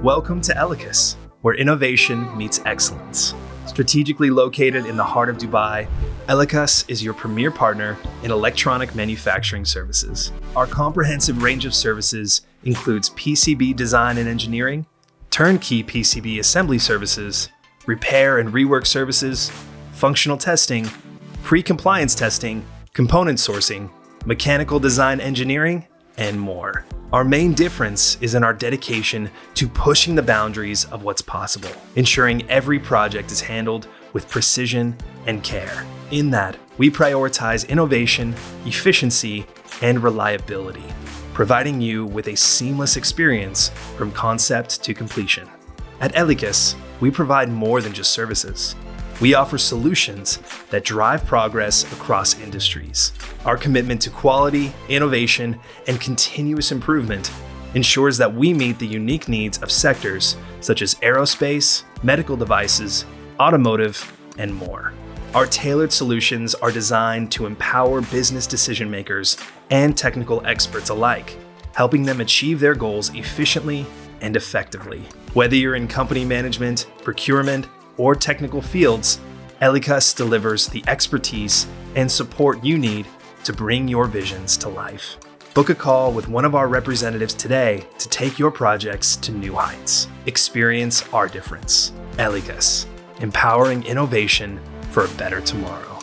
Welcome to Elecaas, where innovation meets excellence. Strategically located in the heart of Dubai, Elecaas is your premier partner in electronic manufacturing services. Our comprehensive range of services includes PCB design and engineering, turnkey PCB assembly services, repair and rework services, functional testing, pre-compliance testing, component sourcing, mechanical design engineering, and more. Our main difference is in our dedication to pushing the boundaries of what's possible, ensuring every project is handled with precision and care. In that, we prioritize innovation, efficiency, and reliability, providing you with a seamless experience from concept to completion. At Elecaas, we provide more than just services. We offer solutions that drive progress across industries. Our commitment to quality, innovation, and continuous improvement ensures that we meet the unique needs of sectors such as aerospace, medical devices, automotive, and more. Our tailored solutions are designed to empower business decision makers and technical experts alike, helping them achieve their goals efficiently and effectively. Whether you're in company management, procurement, or technical fields, Elecaas delivers the expertise and support you need to bring your visions to life. Book a call with one of our representatives today to take your projects to new heights. Experience our difference. Elecaas, empowering innovation for a better tomorrow.